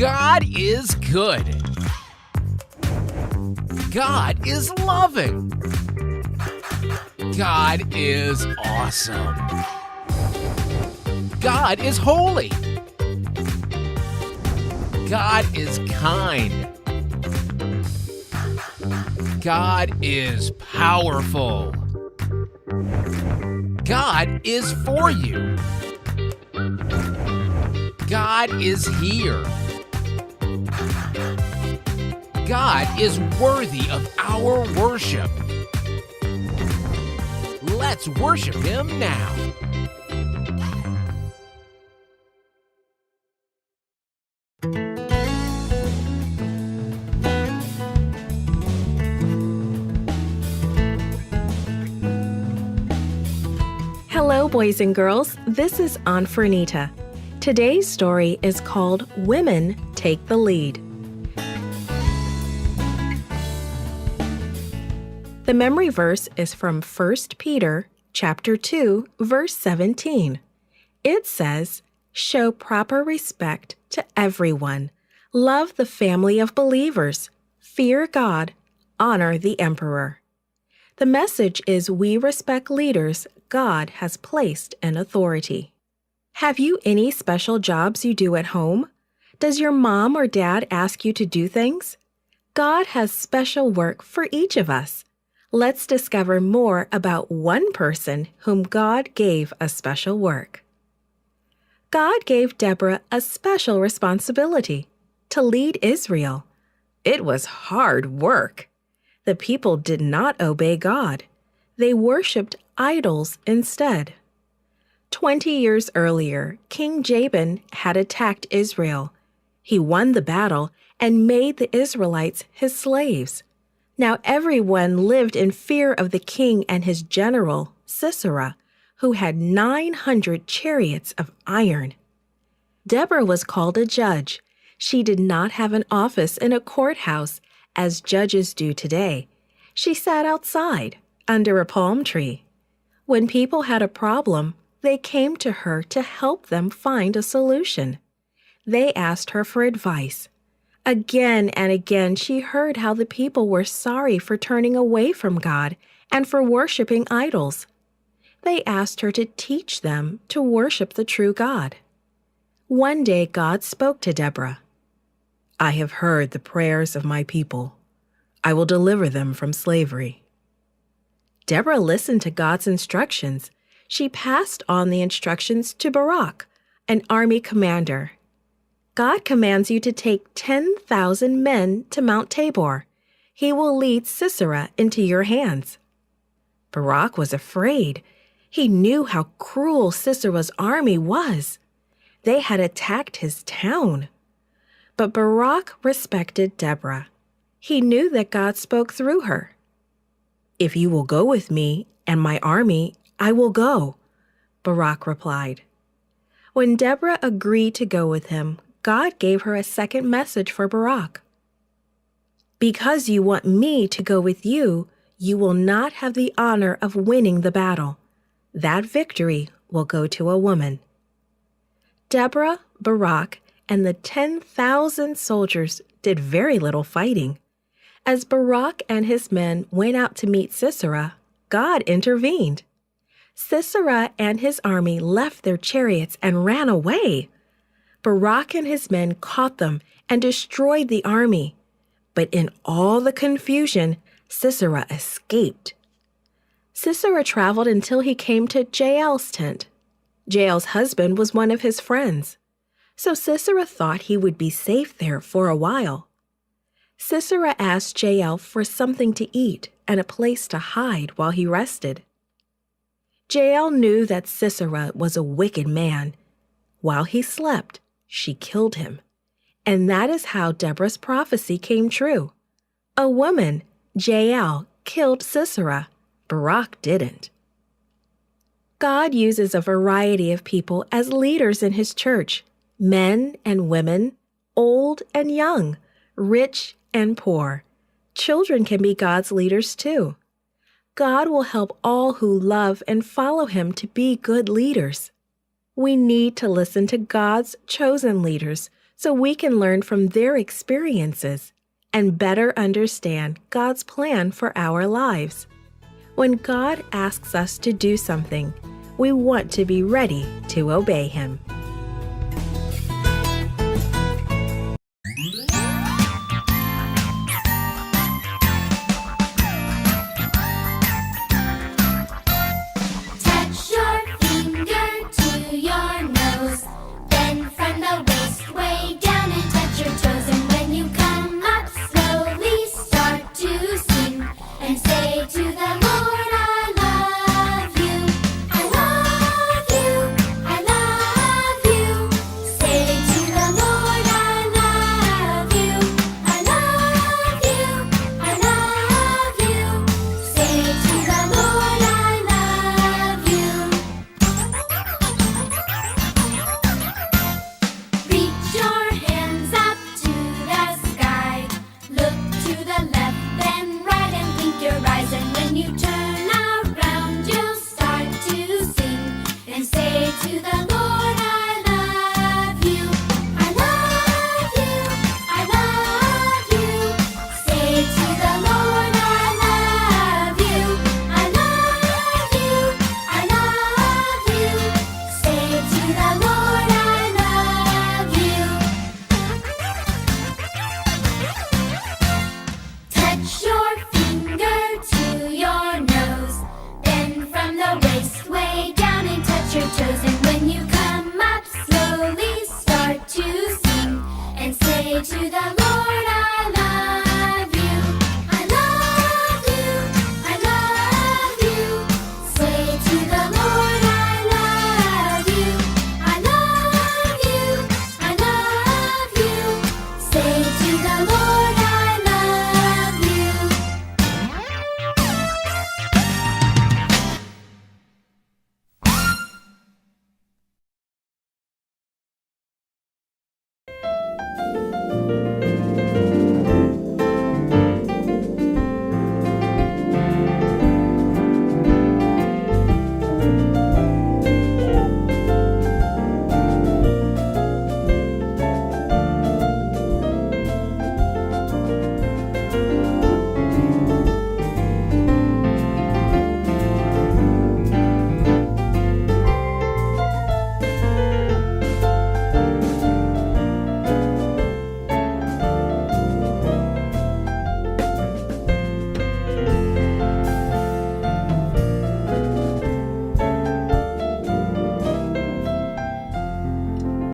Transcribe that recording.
God is good. God is loving. God is awesome. God is holy. God is kind. God is powerful. God is for you. God is here. God is worthy of our worship. Let's worship Him now. Hello, boys and girls. This is Aunt Fernita. Today's story is called Women Take the Lead. The memory verse is from 1 Peter chapter 2, verse 17. It says, "Show proper respect to everyone. Love the family of believers. Fear God. Honor the emperor." The message is we respect leaders God has placed in authority. Have you any special jobs you do at home? Does your mom or dad ask you to do things? God has special work for each of us. Let's discover more about one person whom God gave a special work. God gave Deborah a special responsibility to lead Israel. It was hard work. The people did not obey God. They worshipped idols instead. 20 years earlier, King Jabin had attacked Israel. He won the battle and made the Israelites his slaves. Now everyone lived in fear of the king and his general, Sisera, who had 900 chariots of iron. Deborah was called a judge. She did not have an office in a courthouse, as judges do today. She sat outside, under a palm tree. When people had a problem, they came to her to help them find a solution. They asked her for advice. Again and again, she heard how the people were sorry for turning away from God and for worshiping idols. They asked her to teach them to worship the true God. One day, God spoke to Deborah. "I have heard the prayers of my people. I will deliver them from slavery." Deborah listened to God's instructions. She passed on the instructions to Barak, an army commander. God commands you to take 10,000 men to Mount Tabor. He will lead Sisera into your hands. Barak was afraid. He knew how cruel Sisera's army was. They had attacked his town. But Barak respected Deborah. He knew that God spoke through her. "If you will go with me and my army, I will go," Barak replied. When Deborah agreed to go with him, God gave her a second message for Barak. "Because you want me to go with you, you will not have the honor of winning the battle. That victory will go to a woman." Deborah, Barak, and the 10,000 soldiers did very little fighting. As Barak and his men went out to meet Sisera, God intervened. Sisera and his army left their chariots and ran away. Barak and his men caught them and destroyed the army. But in all the confusion, Sisera escaped. Sisera traveled until he came to Jael's tent. Jael's husband was one of his friends. So Sisera thought he would be safe there for a while. Sisera asked Jael for something to eat and a place to hide while he rested. Jael knew that Sisera was a wicked man. While he slept, she killed him. And that is how Deborah's prophecy came true. A woman, Jael, killed Sisera. Barak didn't. God uses a variety of people as leaders in His church, men and women, old and young, rich and poor. Children can be God's leaders too. God will help all who love and follow Him to be good leaders. We need to listen to God's chosen leaders so we can learn from their experiences and better understand God's plan for our lives. When God asks us to do something, we want to be ready to obey Him.